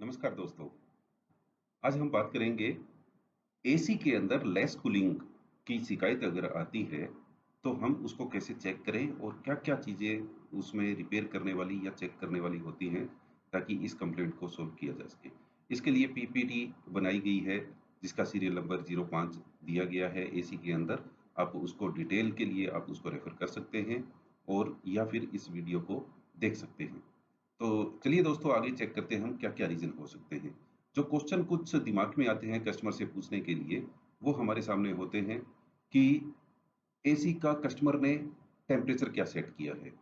नमस्कार दोस्तों। आज हम बात करेंगे एसी के अंदर लेस कूलिंग की शिकायत अगर आती है, तो हम उसको कैसे चेक करें और क्या-क्या चीज़ें उसमें रिपेयर करने वाली या चेक करने वाली होती हैं, ताकि इस कंप्लेंट को सॉल्व किया जा सके। इसके लिए पीपीटी बनाई गई है, जिसका सीरियल नंबर 05 दिया गया है एसी के अंदर। आप उसको डिटेल के लिए आप उसको रेफ़र कर सकते हैं और या फिर इस वीडियो को देख सकते हैं। तो चलिए दोस्तों आगे चेक करते हैं हम क्या-क्या रीज़न हो सकते हैं। जो क्वेश्चन कुछ दिमाग में आते हैं कस्टमर से पूछने के लिए, वो हमारे सामने होते हैं कि एसी का कस्टमर ने टेम्परेचर क्या सेट किया है?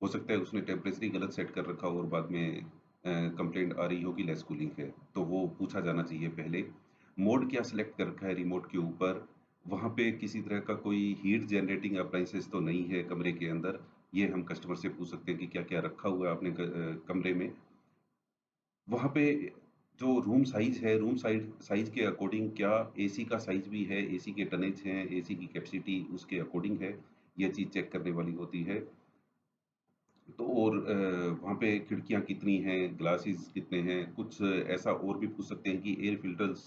हो सकता है उसने टेम्परेचर ही गलत सेट कर रखा हो और बाद में कंप्लेंट आ रही हो कि लेस कूलिंग है, तो वो पूछा जाना चाहिए पहले। मोड क्या सिलेक्ट कर रखा है रिमोट के ऊपर? वहाँ पे किसी तरह का कोई हीट जनरेटिंग अप्लायंसेस तो नहीं है कमरे के अंदर? ये हम कस्टमर से पूछ सकते हैं कि क्या-क्या रखा हुआ है आपने कमरे में? वहाँ पे जो रूम साइज़ है, रूम साइज़ के अकॉर्डिंग क्या एसी का साइज़ भी है, एसी के टनेज हैं, एसी की कैपेसिटी उसके अकॉर्डिंग है, ये चीज़ चेक करने वाली होती है। तो और वहाँ पे खिड़कियाँ कितनी हैं, ग्लासेस कितने हैं, कुछ ऐसा और भी पूछ सकते हैं कि एयर फ़िल्टर्स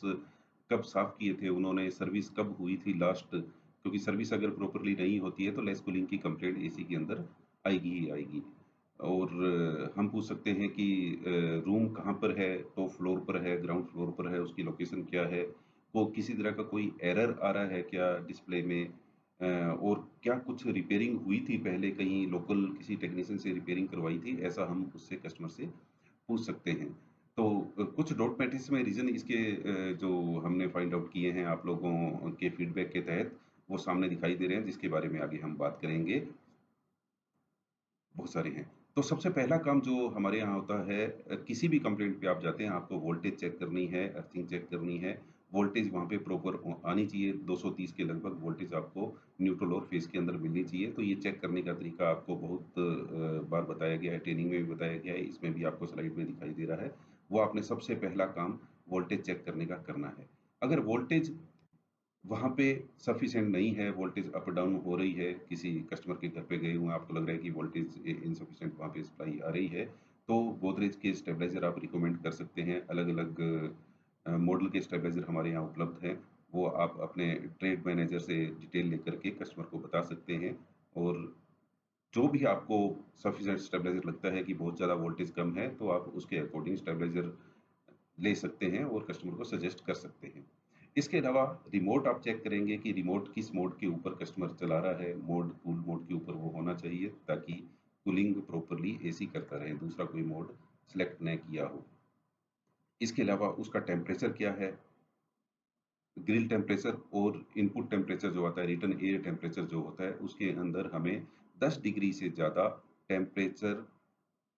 कब साफ़ किए थे उन्होंने, सर्विस कब हुई थी लास्ट? क्योंकि सर्विस अगर प्रॉपरली नहीं होती है, तो लेस कूलिंग की कंप्लेंट एसी के अंदर आएगी ही आएगी। और हम पूछ सकते हैं कि रूम कहाँ पर है, टॉप फ्लोर पर है, ग्राउंड फ्लोर पर है, उसकी लोकेशन क्या है? वो किसी तरह का कोई एरर आ रहा है क्या डिस्प्ले में? और क्या कुछ रिपेयरिंग हुई थी पहले कहीं लोकल किसी टेक्नीशियन से रिपेयरिंग करवाई थी? ऐसा हम उससे कस्टमर से पूछ सकते हैं। तो कुछ डॉट मैट्रिक्स में रीज़न इसके जो हमने फाइंड आउट किए हैं आप लोगों के फीडबैक के तहत, वो सामने दिखाई दे रहे हैं जिसके बारे में आगे हम बात करेंगे। बहुत सारे हैं। तो सबसे पहला काम जो हमारे यहाँ होता है किसी भी कंप्लेंट पे आप जाते हैं, आपको वोल्टेज चेक करनी है, अर्थिंग चेक करनी है। वोल्टेज वहाँ पे प्रॉपर आनी चाहिए, 230 के लगभग वोल्टेज आपको न्यूट्रल और फेज़ के अंदर मिलनी चाहिए। तो ये चेक करने का तरीका आपको बहुत बार बताया गया है, ट्रेनिंग में भी बताया गया है, इसमें भी आपको स्लाइड में दिखाई दे रहा है। वो आपने सबसे पहला काम वोल्टेज चेक करने का करना है। अगर वोल्टेज वहाँ पे सफिशिएंट नहीं है, वोल्टेज अप डाउन हो रही है, किसी कस्टमर के घर पे गए हुए हैं, आपको लग रहा है कि वोल्टेज इनसफिशिएंट वहाँ पे सप्लाई आ रही है, तो गोदरेज के स्टेबलाइज़र आप रिकमेंड कर सकते हैं। अलग-अलग मॉडल के स्टेबलाइज़र हमारे यहाँ उपलब्ध हैं, वो आप अपने ट्रेड मैनेजर से डिटेल लेकर के कस्टमर को बता सकते हैं और जो भी आपको सफिशिएंट स्टेबलाइज़र लगता है कि बहुत ज़्यादा वोल्टेज कम है, तो आप उसके अकॉर्डिंग स्टेबलाइज़र ले सकते हैं और कस्टमर को सजेस्ट कर सकते हैं। इसके अलावा रिमोट आप चेक करेंगे कि रिमोट किस मोड के ऊपर कस्टमर चला रहा है, मोड कूल मोड के ऊपर वो होना चाहिए ताकि कूलिंग प्रॉपर्ली एसी करता रहे, दूसरा कोई मोड सेलेक्ट न किया हो। इसके अलावा उसका टेम्परेचर क्या है, ग्रिल टेम्परेचर और इनपुट टेम्परेचर जो आता है, रिटर्न एयर टेम्परेचर जो होता है, उसके अंदर हमें 10 डिग्री से ज़्यादा टेम्परेचर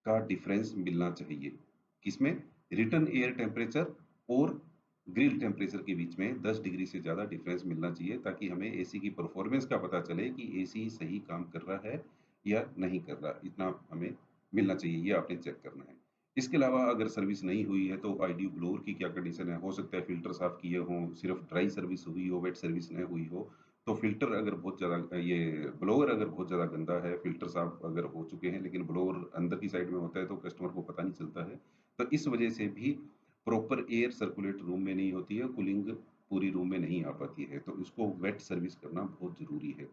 का डिफरेंस मिलना चाहिए। किसमें? रिटर्न एयर टेम्परेचर और ग्रिल टेम्परेचर के बीच में 10 डिग्री से ज़्यादा डिफरेंस मिलना चाहिए ताकि हमें एसी की परफॉर्मेंस का पता चले कि एसी सही काम कर रहा है या नहीं कर रहा। इतना हमें मिलना चाहिए, ये आपने चेक करना है। इसके अलावा अगर सर्विस नहीं हुई है तो आईडी ब्लोअर की क्या कंडीशन है? हो सकता है फ़िल्टर साफ़ किए हों, सिर्फ़ ड्राई सर्विस हुई हो, वेट सर्विस न हुई हो। तो फ़िल्टर अगर बहुत ज़्यादा ये ब्लोअर अगर बहुत ज़्यादा गंदा है, फ़िल्टर साफ़ अगर हो चुके हैं लेकिन ब्लोअर अंदर की साइड में होता है तो कस्टमर को पता नहीं चलता है। तो इस वजह से भी प्रॉपर एयर सर्कुलेट रूम में नहीं होती है, कूलिंग पूरी रूम में नहीं आ पाती है। तो इसको वेट सर्विस करना बहुत ज़रूरी है।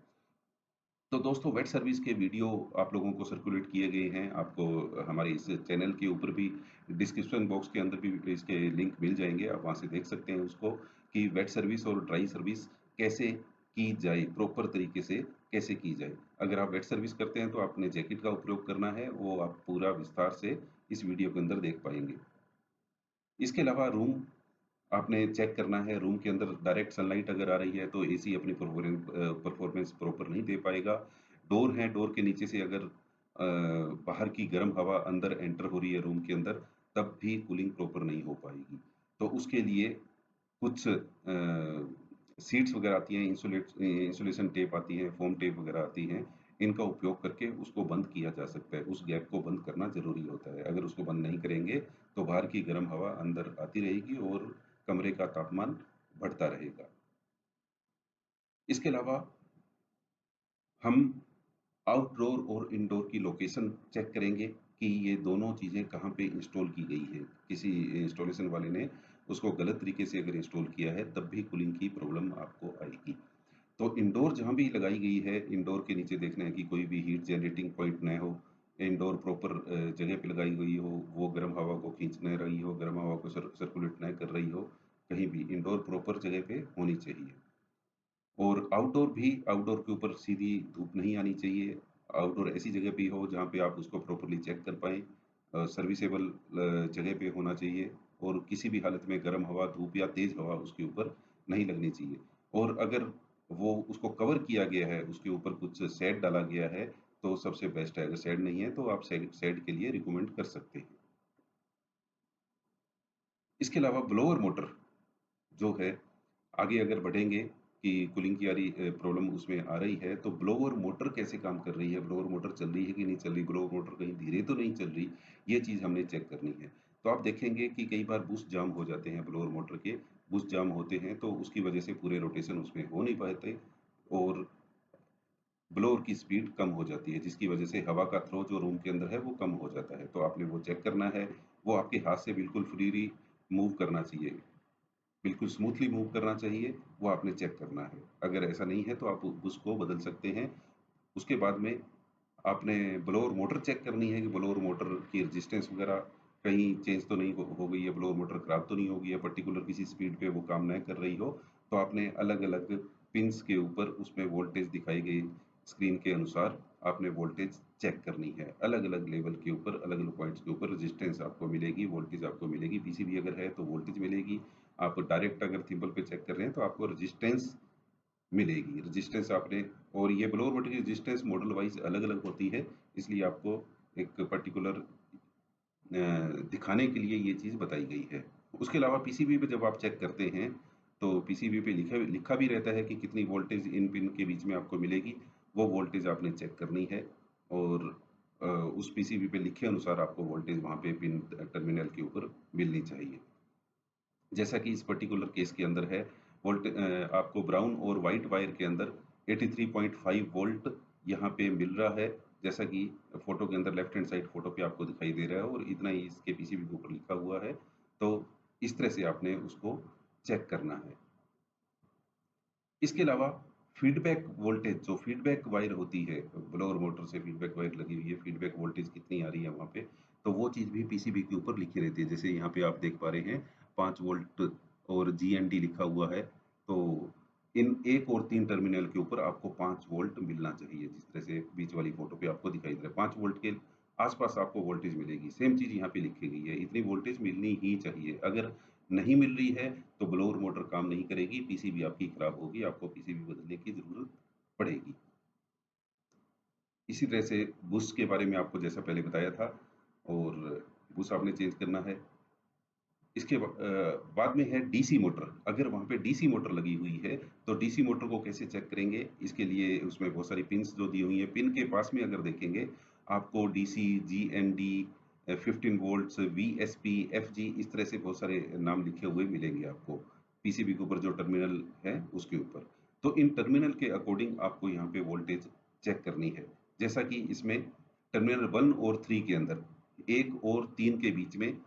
तो दोस्तों वेट सर्विस के वीडियो आप लोगों को सर्कुलेट किए गए हैं। आपको हमारे इस चैनल के ऊपर भी डिस्क्रिप्शन बॉक्स के अंदर भी इसके लिंक मिल जाएँगे। आप वहाँ से देख सकते हैं उसको कि वेट सर्विस और ड्राई सर्विस कैसे की जाए, प्रॉपर तरीके से कैसे की जाए। अगर आप वेट सर्विस करते हैं तो आपने जैकेट का उपयोग करना है, वो आप पूरा विस्तार से इस वीडियो के अंदर देख पाएँगे। इसके अलावा रूम आपने चेक करना है, रूम के अंदर डायरेक्ट सनलाइट अगर आ रही है तो एसी अपनी परफॉर्मेंस प्रॉपर नहीं दे पाएगा। डोर है, डोर के नीचे से अगर बाहर की गर्म हवा अंदर एंटर हो रही है रूम के अंदर, तब भी कूलिंग प्रॉपर नहीं हो पाएगी। तो उसके लिए कुछ शीट्स वगैरह आती हैं, इंसुलेशन टेप आती है, फ़ोम टेप वगैरह आती हैं, इनका उपयोग करके उसको बंद किया जा सकता है। उस गैप को बंद करना ज़रूरी होता है। अगर उसको बंद नहीं करेंगे, तो बाहर की गर्म हवा अंदर आती रहेगी और कमरे का तापमान बढ़ता रहेगा। इसके अलावा हम आउटडोर और इनडोर की लोकेशन चेक करेंगे कि ये दोनों चीज़ें कहाँ पे इंस्टॉल की गई है। किसी इंस्टॉलेशन वाले ने उसको गलत तरीके से अगर इंस्टॉल किया है, तब भी कूलिंग की प्रॉब्लम आपको आएगी। तो इंडोर जहाँ भी लगाई गई है, इंडोर के नीचे देखना है कि कोई भी हीट जनरेटिंग पॉइंट ना हो। इंडोर प्रॉपर जगह पे लगाई गई हो, वो गर्म हवा को खींच ना रही हो, गर्म हवा को सर्कुलेट ना कर रही हो, कहीं भी इंडोर प्रॉपर जगह पे होनी चाहिए। और आउटडोर भी, आउटडोर के ऊपर सीधी धूप नहीं आनी चाहिए। आउटडोर ऐसी जगह पे हो जहाँ पे आप उसको प्रॉपर्ली चेक कर पाएँ। सर्विसेबल जगह पे होना चाहिए और किसी भी हालत में गर्म हवा, धूप या तेज़ हवा उसके ऊपर नहीं लगनी चाहिए। और अगर वो उसको कवर किया गया है, उसके ऊपर कुछ शेड डाला गया है, तो सबसे बेस्ट है। अगर शेड नहीं है, तो आप शेड शेड के लिए रिकमेंड कर सकते हैं। इसके अलावा ब्लोअर मोटर जो है, आगे अगर बढ़ेंगे कि कूलिंग की आ रही प्रॉब्लम उसमें आ रही है, तो ब्लोअर मोटर कैसे काम कर रही है, ब्लोअर मोटर चल रही है कि नहीं चल रही, ब्लोअर मोटर कहीं धीरे तो नहीं चल रही, ये चीज़ हमने चेक करनी है। तो आप देखेंगे कि कई बार बूस्ट जाम हो जाते हैं ब्लोअर मोटर के, बूस्ट जाम होते हैं तो उसकी वजह से पूरे रोटेशन उसमें हो नहीं पाते और ब्लोअर की स्पीड कम हो जाती है, जिसकी वजह से हवा का थ्रो जो रूम के अंदर है, वो कम हो जाता है। तो आपने वो चेक करना है, वो आपके हाथ से बिल्कुल फ्रीली मूव करना चाहिए। बिल्कुल स्मूथली मूव करना चाहिए, वो आपने चेक करना है। अगर ऐसा नहीं है तो आप उसको बदल सकते हैं। उसके बाद में आपने ब्लोअर मोटर चेक करनी है कि ब्लोअर मोटर की रेजिस्टेंस वगैरह कहीं चेंज तो नहीं हो गई है, ब्लोअर मोटर खराब तो नहीं हो गई है, पर्टिकुलर किसी स्पीड पे वो काम ना कर रही हो। तो आपने अलग-अलग पिन्स के ऊपर उसमें वोल्टेज दिखाई गई स्क्रीन के अनुसार आपने वोल्टेज चेक करनी है। अलग-अलग लेवल के ऊपर, अलग-अलग पॉइंट्स के ऊपर रेजिस्टेंस आपको मिलेगी, वोल्टेज आपको मिलेगी। पीसीबी अगर है तो वोल्टेज मिलेगी। आप डायरेक्ट अगर थिम्बल पे चेक कर रहे हैं तो आपको रेजिस्टेंस मिलेगी। रेजिस्टेंस आपने, और ये ब्लोअर मोटर की रेजिस्टेंस मॉडल वाइज अलग-अलग होती है, इसलिए आपको एक पर्टिकुलर दिखाने के लिए ये चीज़ बताई गई है। उसके अलावा पीसीबी पे जब आप चेक करते हैं, तो पीसीबी पे लिखा लिखा भी रहता है कि कितनी वोल्टेज इन पिन के बीच में आपको मिलेगी, वो वोल्टेज आपने चेक करनी है और उस पीसीबी पे लिखे अनुसार आपको वोल्टेज वहाँ पे पिन टर्मिनल के ऊपर मिलनी चाहिए। जैसा कि इस पर्टिकुलर केस के अंदर है, आपको ब्राउन और व्हाइट वायर के अंदर 83.5 वोल्ट यहाँ पे मिल रहा है, जैसा कि फोटो के अंदर लेफ्ट हैंड साइड फोटो पे आपको दिखाई दे रहा है और इतना ही इसके पीसीबी के ऊपर लिखा हुआ है। तो इस तरह से आपने उसको चेक करना है। इसके अलावा फीडबैक वोल्टेज, जो फीडबैक वायर होती है, ब्लोअर मोटर से फीडबैक वायर लगी हुई है, फीडबैक वोल्टेज कितनी आ रही है वहाँ पे, तो वो चीज़ भी पीसीबी के ऊपर लिखी रहती है। जैसे यहाँ पे आप देख पा रहे हैं 5 वोल्ट और जीएनडी लिखा हुआ है, तो इन 1 और 3 टर्मिनल के ऊपर आपको 5 वोल्ट मिलना चाहिए, जिस तरह से बीच वाली फोटो पे आपको दिखाई दे रहा है। 5 वोल्ट के आस-पास आपको वोल्टेज मिलेगी। सेम चीज़ यहाँ पे लिखी गई है, इतनी वोल्टेज मिलनी ही चाहिए। अगर नहीं मिल रही है, तो ब्लोअर मोटर काम नहीं करेगी, पीसीबी आपकी खराब होगी, आपको पीसीबी बदलने की ज़रूरत पड़ेगी। इसी तरह से बुश के बारे में आपको जैसा पहले बताया था, और बुश आपने चेंज करना है। इसके बाद में है डीसी मोटर। अगर वहाँ पे डीसी मोटर लगी हुई है, तो डीसी मोटर को कैसे चेक करेंगे? इसके लिए उसमें बहुत सारी पिन्स जो दी हुई हैं, पिन के पास में अगर देखेंगे, आपको DC, GND, 15 volts, VSP, FG, इस तरह से बहुत सारे नाम लिखे हुए मिलेंगे आपको, पीसीबी के ऊपर जो टर्मिनल है, उसके ऊपर। तो इन टर्मिनल के अकॉर्डिंग आपको यहाँ पे वोल्टेज चेक करनी है। जैसा कि इसमें टर्मिनल 1 और 3 के अंदर, 1 और 3 के बीच में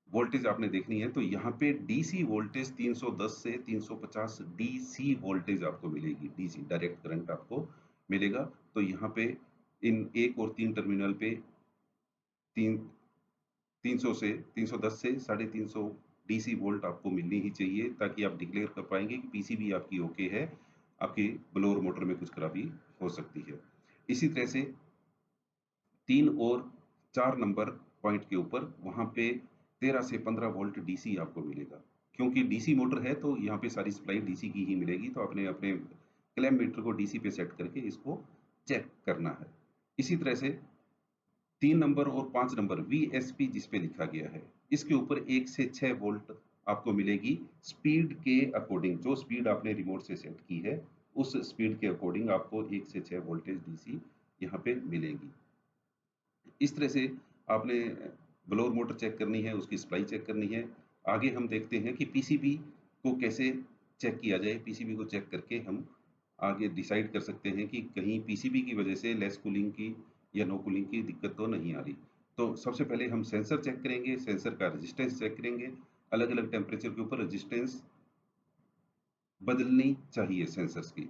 वोल्टेज आपने देखनी है, तो यहाँ पे डीसी वोल्टेज 310 से 350 डीसी वोल्टेज आपको मिलेगी, डीसी डायरेक्ट करंट आपको मिलेगा। तो यहाँ पे इन 1 और 3 टर्मिनल पे 3 300 से 310 से 350 डीसी वोल्ट आपको मिलनी ही चाहिए, ताकि आप डिक्लेयर कर पाएँगे कि पीसीबी आपकी ओके है, आपकी ब्लोअर मोटर में कुछ खराबी हो सकती है। इसी तरह से 3 और 4 नंबर पॉइंट के ऊपर वहाँ पे 13 से 15 वोल्ट डीसी आपको मिलेगा। क्योंकि डीसी मोटर है, तो यहाँ पे सारी सप्लाई डीसी की ही मिलेगी, तो आपने अपने क्लैम्प मीटर को डीसी पे सेट करके इसको चेक करना है। इसी तरह से 3 नंबर और 5 नंबर वीएसपी जिस पे लिखा गया है, इसके ऊपर 1 से 6 वोल्ट आपको मिलेगी स्पीड के अकॉर्डिंग। जो स्पीड आपने रिमोट से सेट की है, उस स्पीड के अकॉर्डिंग आपको 1 से 6 वोल्टेज डीसी यहाँ पे मिलेगी। इस तरह से आपने ब्लोअर मोटर चेक करनी है, उसकी सप्लाई चेक करनी है। आगे हम देखते हैं कि पीसीबी को कैसे चेक किया जाए। पीसीबी को चेक करके हम आगे डिसाइड कर सकते हैं कि कहीं पीसीबी की वजह से लेस कूलिंग की या नो कूलिंग की दिक्कत तो नहीं आ रही। तो सबसे पहले हम सेंसर चेक करेंगे, सेंसर का रेजिस्टेंस चेक करेंगे। अलग-अलग टेम्परेचर के ऊपर रेजिस्टेंस बदलनी चाहिए सेंसर्स की।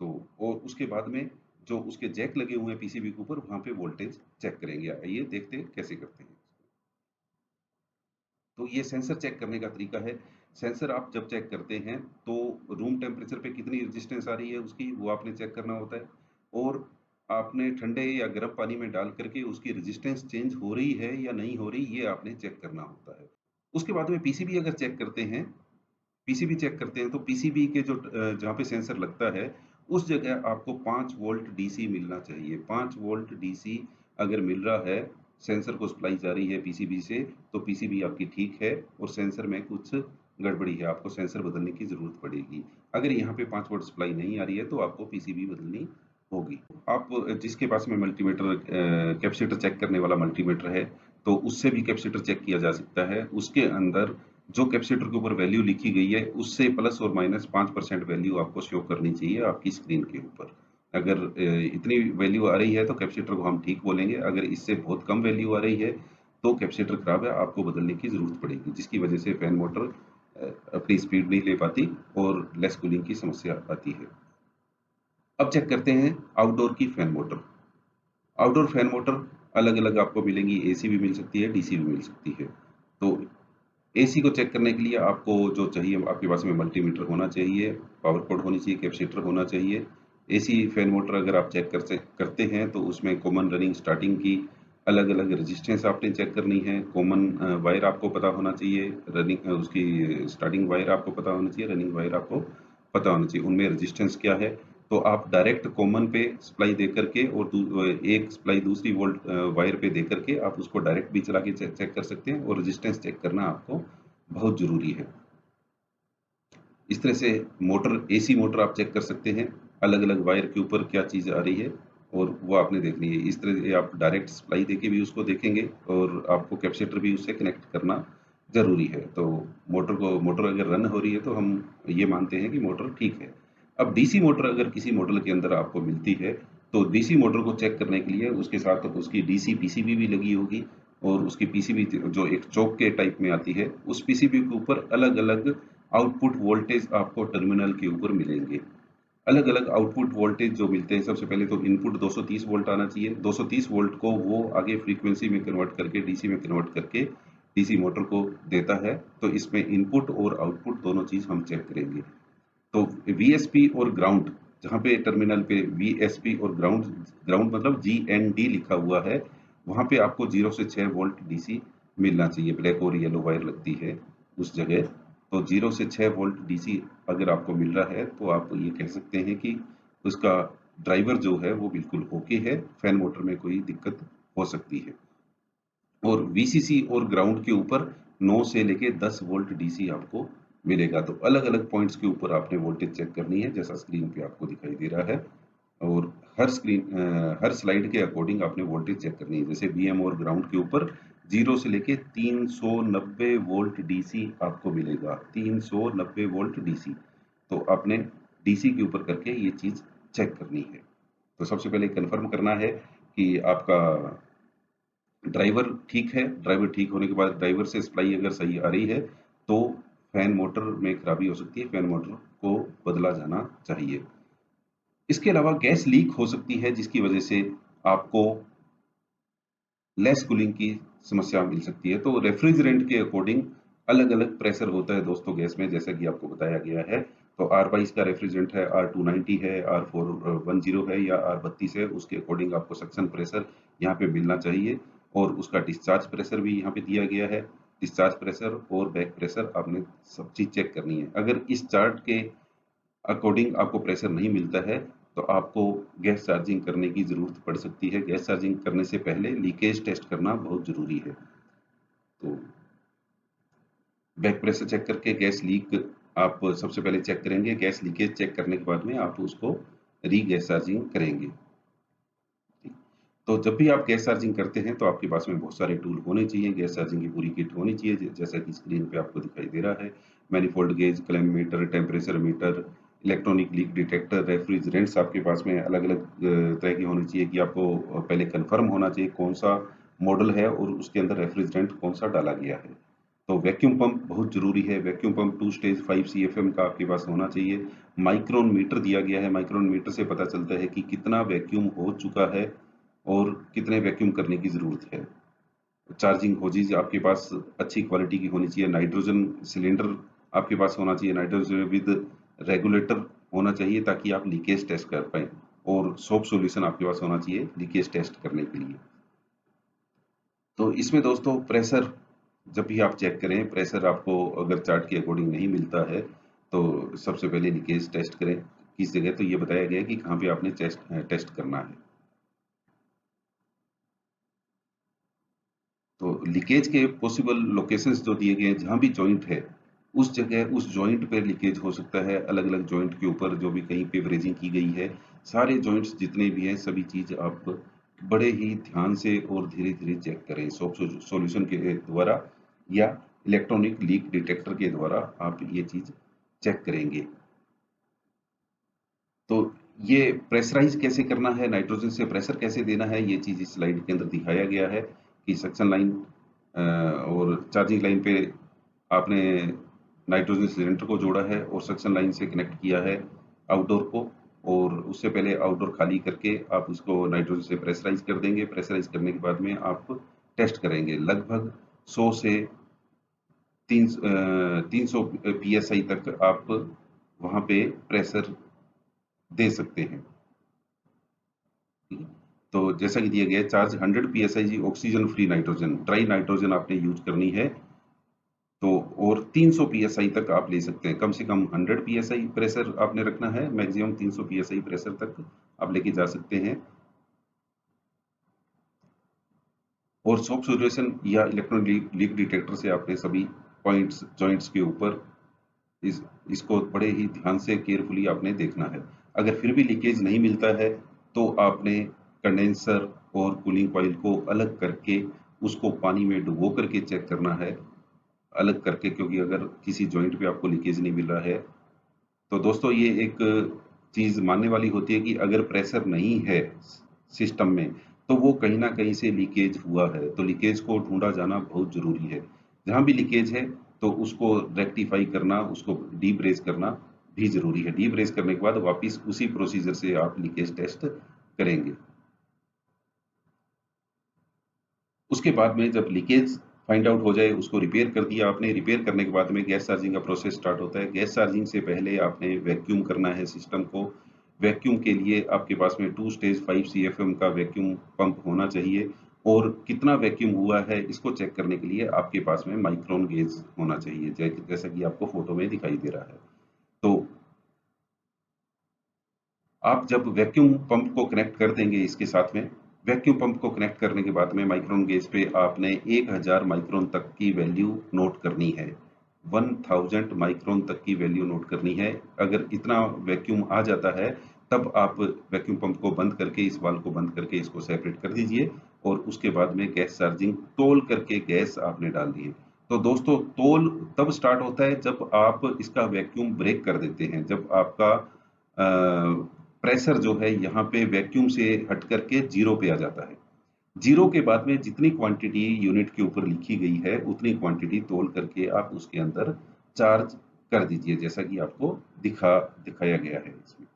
तो और उसके बाद में जो उसके जैक लगे हुए हैं पीसीबी के ऊपर, वहाँ पे वोल्टेज चेक करेंगे। आइए देखते हैं कैसे करते हैं। तो ये सेंसर चेक करने का तरीका है। सेंसर आप जब चेक करते हैं, तो रूम टेम्परेचर पे कितनी रेजिस्टेंस आ रही है उसकी, वो आपने चेक करना होता है। और आपने ठंडे या गर्म पानी में डाल करके उसकी रेजिस्टेंस चेंज हो रही है या नहीं हो रही, ये आपने चेक करना होता है। उसके बाद में पीसीबी अगर चेक करते हैं, पीसीबी चेक करते हैं, तो पीसीबी के जो जहाँ पे सेंसर लगता है, उस जगह आपको 5 वोल्ट डीसी मिलना चाहिए। 5 वोल्ट डीसी अगर मिल रहा है, सेंसर को सप्लाई जा रही है पीसीबी से, तो पीसीबी आपकी ठीक है और सेंसर में कुछ गड़बड़ी है, आपको सेंसर बदलने की ज़रूरत पड़ेगी। अगर यहाँ पे 5 वोल्ट सप्लाई नहीं आ रही है, तो आपको पीसीबी बदलनी होगी। आप जिसके पास में मल्टीमीटर कैपेसिटर चेक करने वाला मल्टीमीटर है, तो उससे भी कैपेसिटर चेक किया जा सकता है। उसके अंदर जो कैपेसिटर के ऊपर वैल्यू लिखी गई है, उससे प्लस और माइनस 5% वैल्यू आपको शो करनी चाहिए आपकी स्क्रीन के ऊपर। अगर इतनी वैल्यू आ रही है, तो कैपेसिटर को हम ठीक बोलेंगे। अगर इससे बहुत कम वैल्यू आ रही है, तो कैपेसिटर खराब है, आपको बदलने की ज़रूरत पड़ेगी, जिसकी वजह से फैन मोटर अपनी स्पीड नहीं ले पाती और लेस कूलिंग की समस्या आती है। अब चेक करते हैं आउटडोर की fan motor. Outdoor fan motor अलग-अलग आपको मिलेंगी, एसी भी मिल सकती है, डीसी भी मिल सकती है। तो एसी को चेक करने के लिए आपको जो चाहिए, आपके पास में मल्टीमीटर होना चाहिए, पावर कॉर्ड होनी चाहिए, कैपेसिटर होना चाहिए। एसी फैन मोटर अगर आप चेक करते हैं, तो उसमें कॉमन रनिंग स्टार्टिंग की अलग-अलग रेजिस्टेंस आपने चेक करनी है। कॉमन वायर आपको पता होना चाहिए, रनिंग उसकी स्टार्टिंग वायर आपको पता होना चाहिए, रनिंग वायर आपको पता होना चाहिए। उनमें रेजिस्टेंस क्या है, तो आप डायरेक्ट कॉमन पे सप्लाई दे करके और एक सप्लाई दूसरी वोल्ट वायर पे दे करके आप उसको डायरेक्ट भी चला के चेक कर सकते हैं, और रेजिस्टेंस चेक करना आपको बहुत ज़रूरी है। इस तरह से मोटर, एसी मोटर आप चेक कर सकते हैं, अलग-अलग वायर के ऊपर क्या चीज़ आ रही है, और वो आपने देखनी है। इस तरह से आप डायरेक्ट सप्लाई देके भी उसको देखेंगे, और आपको कैपेसिटर भी उससे कनेक्ट करना ज़रूरी है। तो मोटर अगर रन हो रही है, तो हम ये मानते हैं कि मोटर ठीक है। अब डीसी मोटर अगर किसी मॉडल के अंदर आपको मिलती है, तो डीसी मोटर को चेक करने के लिए उसके साथ उसकी डीसी पीसीबी भी लगी होगी, और उसकी पीसीबी जो एक चौक के टाइप में आती है, उस पीसीबी के ऊपर अलग-अलग आउटपुट वोल्टेज आपको टर्मिनल के ऊपर मिलेंगे। अलग-अलग आउटपुट वोल्टेज जो मिलते हैं, सबसे पहले तो इनपुट 230 वोल्ट आना चाहिए। 230 वोल्ट को वो आगे फ्रीक्वेंसी में कन्वर्ट करके, डीसी में कन्वर्ट करके डीसी मोटर को देता है। तो इसमें इनपुट और आउटपुट दोनों चीज़ हम चेक करेंगे। तो वीएसपी और ग्राउंड, जहाँ पे टर्मिनल पे वीएसपी और ग्राउंड, ग्राउंड मतलब जीएनडी लिखा हुआ है, वहाँ पे आपको 0 से 6 वोल्ट डीसी मिलना चाहिए। ब्लैक और येलो वायर लगती है उस जगह। तो 0 से 6 वोल्ट डीसी अगर आपको मिल रहा है, तो आप ये कह सकते हैं कि उसका ड्राइवर जो है वो बिल्कुल ओके है, फैन मोटर में कोई दिक्कत हो सकती है। और वीसीसी और ग्राउंड के ऊपर 9 से लेके 10 वोल्ट डीसी आपको मिलेगा। तो अलग-अलग पॉइंट्स के ऊपर आपने वोल्टेज चेक करनी है, जैसा स्क्रीन पे आपको दिखाई दे रहा है। और हर स्लाइड के अकॉर्डिंग आपने वोल्टेज चेक करनी है। जैसे वीएम और ग्राउंड के ऊपर 0 से लेके 390 वोल्ट डीसी आपको मिलेगा। 390 वोल्ट डीसी। तो आपने डीसी के ऊपर करके ये चीज़ चेक करनी है। तो सबसे पहले कन्फर्म करना है कि आपका ड्राइवर ठीक है। ड्राइवर ठीक होने के बाद ड्राइवर से सप्लाई अगर सही आ रही है, तो फैन मोटर में खराबी हो सकती है, फैन मोटर को बदला जाना चाहिए। इसके अलावा गैस लीक हो सकती है, जिसकी वजह से आपको लेस कूलिंग की समस्या मिल सकती है। तो रेफ्रिजरेंट के अकॉर्डिंग अलग-अलग प्रेशर होता है दोस्तों गैस में, जैसा कि आपको बताया गया है। तो R22 का रेफ्रिजरेंट है, R290 है, R410 है या R32 है, उसके अकॉर्डिंग आपको सक्शन प्रेशर यहाँ पे मिलना चाहिए, और उसका डिस्चार्ज प्रेशर भी यहाँ पे दिया गया है। डिस्चार्ज प्रेशर और बैक प्रेशर आपने सब चीज़ चेक करनी है। अगर इस चार्ट के अकॉर्डिंग आपको प्रेशर नहीं मिलता है, तो आपको गैस चार्जिंग करने की ज़रूरत पड़ सकती है। गैस चार्जिंग करने से पहले लीकेज टेस्ट करना बहुत ज़रूरी है। तो बैक प्रेशर चेक करके गैस लीक आप सबसे पहले चेक करेंगे। गैस लीकेज चेक करने के बाद में आप उसको गैस चार्जिंग करेंगे। तो जब भी आप गैस चार्जिंग करते हैं, तो आपके पास में बहुत सारे टूल होने चाहिए। गैस चार्जिंग की पूरी किट होनी चाहिए, जैसा कि स्क्रीन पे आपको दिखाई दे रहा है। Manifold gauge, clamp meter, temperature meter, electronic leak detector, refrigerants आपके पास में अलग-अलग तरह की होनी चाहिए, कि आपको पहले कन्फर्म होना चाहिए कौन सा मॉडल है और उसके अंदर रेफ्रिजरेंट कौन-सा डाला गया है। तो वैक्यूम पंप बहुत ज़रूरी है, वैक्यूम पंप 2 स्टेज 5 सीएफएम का आपके पास होना चाहिए। माइक्रोन मीटर दिया गया है, माइक्रोन मीटर से पता चलता है कि कितना वैक्यूम हो चुका है और कितने वैक्यूम करने की ज़रूरत है। चार्जिंग होजीज आपके पास अच्छी क्वालिटी की होनी चाहिए, नाइट्रोजन सिलेंडर आपके पास होना चाहिए, नाइट्रोजन विद रेगुलेटर होना चाहिए ताकि आप लीकेज टेस्ट कर पाएँ और सोप सॉल्यूशन आपके पास होना चाहिए लीकेज टेस्ट करने के लिए। तो इसमें दोस्तों प्रेशर जब भी आप चेक करें, प्रेशर आपको अगर चार्ट के अकॉर्डिंग नहीं मिलता है, तो सबसे पहले लीकेज टेस्ट करें। किस जगह तो ये बताया गया है कि कहाँ पे आपने टेस्ट करना है। तो लीकेज के पॉसिबल लोकेशंस जो दिए गए हैं, जहाँ भी जॉइंट है, उस जगह उस जॉइंट पे लीकेज हो सकता है। अलग-अलग जॉइंट के ऊपर जो भी कहीं पे ब्रेजिंग की गई है, सारे जॉइंट्स जितने भी हैं, सभी चीज़ आप बड़े ही ध्यान से और धीरे-धीरे चेक करें। सोप सॉल्यूशन के द्वारा या इलेक्ट्रॉनिक लीक डिटेक्टर के द्वारा आप ये चीज़ चेक करेंगे। तो ये प्रेशराइज़ कैसे करना है, नाइट्रोजन से प्रेशर कैसे देना है, ये चीज़ इस स्लाइड के अंदर दिखाया गया है कि सक्शन लाइन और चार्जिंग लाइन पे आपने नाइट्रोजन सिलेंडर को जोड़ा है और सक्शन लाइन से कनेक्ट किया है आउटडोर को और उससे पहले आउटडोर खाली करके आप उसको नाइट्रोजन से प्रेशराइज़ कर देंगे। प्रेशराइज़ करने के बाद में आप टेस्ट करेंगे। लगभग 100 से 300 पीएसआई तक आप वहाँ पे प्रेशर दे सकते हैं। ठीक है। तो जैसा कि दिया गया है charge 100 PSI oxygen free nitrogen, dry nitrogen आपने यूज करनी है। तो और 300 पीएसआई तक आप ले सकते हैं। कम से कम 100 पीएसआई प्रेशर आपने रखना है, मैक्सिमम 300 पीएसआई प्रेशर तक आप लेके जा सकते हैं। और सोप सॉल्यूशन या इलेक्ट्रॉन लीक डिटेक्टर से आपने सभी पॉइंट्स जॉइंट्स के ऊपर इस इसको बड़े ही ध्यान से केयरफुली आपने देखना है। अगर फिर भी लीकेज नहीं मिलता है, तो आपने कंडेंसर और कूलिंग कॉइल को अलग करके उसको पानी में डुबो करके चेक करना है, अलग करके क्योंकि अगर किसी जॉइंट पे आपको लीकेज नहीं मिल रहा है, तो दोस्तों ये एक चीज़ मानने वाली होती है कि अगर प्रेशर नहीं है सिस्टम में, तो वो कहीं न कहीं से लीकेज हुआ है, तो लीकेज को ढूँढा जाना बहुत ज़रूरी है। जहाँ भी लीकेज है, तो उसको रेक्टिफ़ाई करना, उसको डीब्रेज़ करना भी ज़रूरी है। डीब्रेज़ करने के बाद वापिस उसी प्रोसीजर से आप लीकेज टेस्ट करेंगे। उसके बाद में जब लीकेज फाइंड आउट हो जाए, उसको रिपेयर कर दिया आपने, रिपेयर करने के बाद में गैस चार्जिंग का प्रोसेस स्टार्ट होता है। गैस चार्जिंग से पहले आपने वैक्यूम करना है सिस्टम को। वैक्यूम के लिए आपके पास में 2 स्टेज 5 सीएफएम का वैक्यूम पंप होना चाहिए और कितना वैक्यूम हुआ है, इसको चेक करने के लिए आपके पास में माइक्रोन गेज होना चाहिए, जैसा कि आपको फोटो में दिखाई दे रहा है। तो आप जब वैक्यूम पंप को कनेक्ट कर देंगे इसके साथ में, वैक्यूम पंप को कनेक्ट करने के बाद में माइक्रोन गेज पे आपने 1000 माइक्रोन तक की वैल्यू नोट करनी है। 1000 माइक्रोन तक की वैल्यू नोट करनी है। अगर इतना वैक्यूम आ जाता है, तब आप वैक्यूम पंप को बंद करके, इस वाल्व को बंद करके इसको सेपरेट कर दीजिए और उसके बाद में गैस चार्जिंग तौल करके गैस आपने डाल दी है। तो दोस्तों तौल तब स्टार्ट होता है जब आप इसका वैक्यूम ब्रेक कर देते हैं, जब आपका प्रेशर जो है यहाँ पे वैक्यूम से हट करके जीरो पे आ जाता है। जीरो के बाद में जितनी क्वांटिटी यूनिट के ऊपर लिखी गई है, उतनी क्वांटिटी तौल करके आप उसके अंदर चार्ज कर दीजिए, जैसा कि आपको दिखाया गया है इसमें।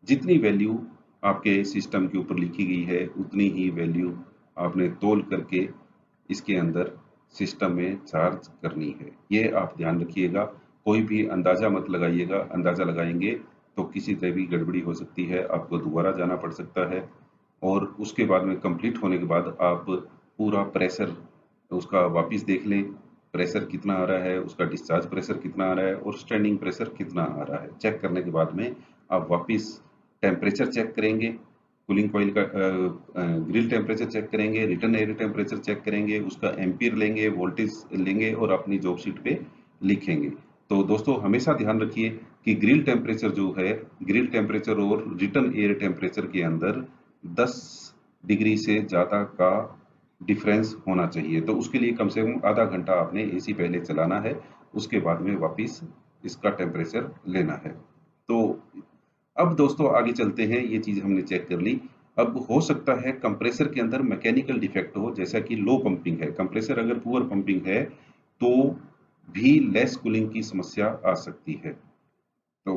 जितनी वैल्यू आपके सिस्टम के ऊपर लिखी गई है, उतनी ही वैल्यू आपने तौल करके इसके अंदर सिस्टम में चार्ज करनी है। ये आप ध्यान रखिएगा, कोई भी अंदाज़ा मत लगाइएगा, अंदाज़ा लगाएँगे तो किसी तरह भी गड़बड़ी हो सकती है, आपको दोबारा जाना पड़ सकता है और उसके बाद में कंप्लीट होने के बाद आप पूरा प्रेशर उसका वापिस देख लें, प्रेशर कितना आ रहा है, उसका डिस्चार्ज प्रेशर कितना आ रहा है और स्टैंडिंग प्रेशर कितना आ रहा है। चेक करने के बाद में आप वापिस टेम्परेचर चेक करेंगे, कूलिंग कॉइल का ग्रिल टेम्परेचर चेक करेंगे, रिटर्न एयर टेम्परेचर चेक करेंगे, उसका एम्पीयर लेंगे, वोल्टेज लेंगे और अपनी जॉब शीट पे लिखेंगे। तो दोस्तों हमेशा ध्यान रखिए कि ग्रिल टेम्परेचर जो है, ग्रिल टेम्परेचर और रिटर्न एयर टेम्परेचर के अंदर 10 डिग्री से ज़्यादा का डिफरेंस होना चाहिए। तो उसके लिए कम से कम आधा घंटा आपने एसी पहले चलाना है, उसके बाद में वापिस इसका टेम्परेचर लेना है। तो अब दोस्तों आगे चलते हैं, ये चीज़ हमने चेक कर ली। अब हो सकता है कंप्रेसर के अंदर मैकेनिकल डिफेक्ट हो, जैसा कि लो पंपिंग है। कंप्रेसर अगर पुअर पंपिंग है तो भी लेस कूलिंग की समस्या आ सकती है। तो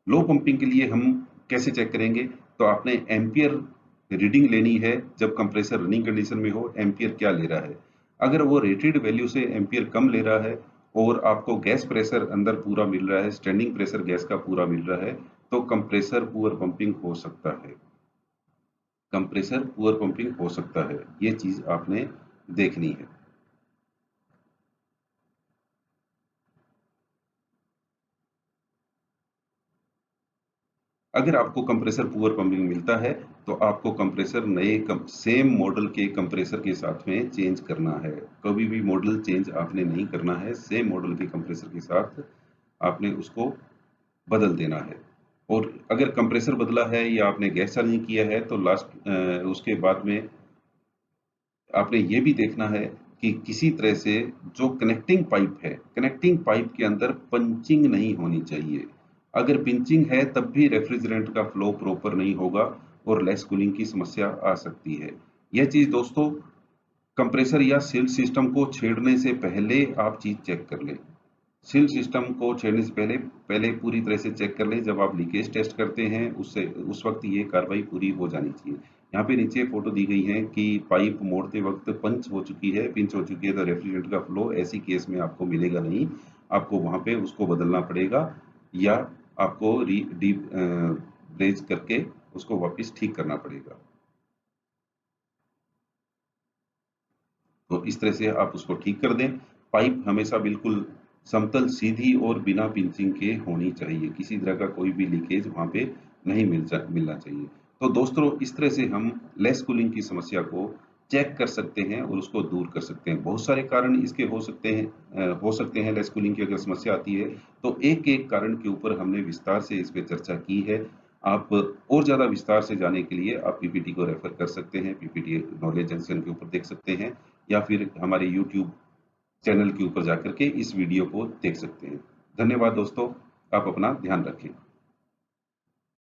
लो पंपिंग के लिए हम कैसे चेक करेंगे? तो आपने एम्पियर रीडिंग लेनी है, जब कंप्रेसर रनिंग कंडीशन में हो, एम्पियर क्या ले रहा है। अगर वो रेटेड वैल्यू से एम्पियर कम ले रहा है और आपको गैस प्रेशर अंदर पूरा मिल रहा है, स्टैंडिंग प्रेशर गैस का पूरा मिल रहा है, तो कंप्रेसर पुअर पंपिंग हो सकता है। कंप्रेसर पुअर पंपिंग हो सकता है, ये चीज आपने देखनी है। अगर आपको कंप्रेसर पुअर पंपिंग मिलता है तो आपको कंप्रेसर नए सेम मॉडल के कंप्रेसर के साथ में चेंज करना है। कभी भी मॉडल चेंज आपने नहीं करना है, सेम मॉडल के कंप्रेसर के साथ आपने उसको बदल देना है। और अगर कंप्रेसर बदला है या आपने गैस चार्जिंग किया है तो उसके बाद में आपने ये भी देखना है कि किसी तरह से जो कनेक्टिंग पाइप है, कनेक्टिंग पाइप के अंदर पंचिंग नहीं होनी चाहिए। अगर पिंचिंग है तब भी रेफ्रिजरेंट का फ्लो प्रॉपर नहीं होगा और लेस कूलिंग की समस्या आ सकती है। यह चीज दोस्तों कंप्रेसर या सील सिस्टम को छेड़ने से पहले आप चीज चेक कर लें। सील सिस्टम को छेड़ने से पहले पहले पूरी तरह से चेक कर लें। जब आप लीकेज टेस्ट करते हैं उससे उस वक्त ये कार्रवाई पूरी हो जानी चाहिए। यहाँ पे नीचे फोटो दी गई है कि पाइप मोड़ते वक्त पंच हो चुकी है, पिंच हो चुकी है, तो रेफ्रिजरेंट का फ्लो ऐसी केस में आपको मिलेगा नहीं। आपको वहां पे उसको बदलना पड़ेगा या आपको री डीप ब्रेज करके उसको वापस ठीक करना पड़ेगा। तो इस तरह से आप उसको ठीक कर दें। पाइप हमेशा बिल्कुल समतल, सीधी और बिना पिंचिंग के होनी चाहिए। किसी तरह का कोई भी लीकेज वहाँ पे नहीं मिलना चाहिए। तो दोस्तों इस तरह से हम लेस कूलिंग की समस्या को चेक कर सकते हैं और उसको दूर कर सकते हैं। बहुत सारे कारण इसके हो सकते हैं लेस कूलिंग की अगर समस्या आती है, तो एक-एक कारण के ऊपर हमने विस्तार से इस पे चर्चा की है। आप और ज़्यादा विस्तार से जाने के लिए आप पीपीटी को रेफर कर सकते हैं, पीपीटी नॉलेज जंक्शन के ऊपर देख सकते हैं या फिर हमारे यूट्यूब चैनल के ऊपर जाकर के इस वीडियो को देख सकते हैं। धन्यवाद दोस्तों, आप अपना ध्यान रखें।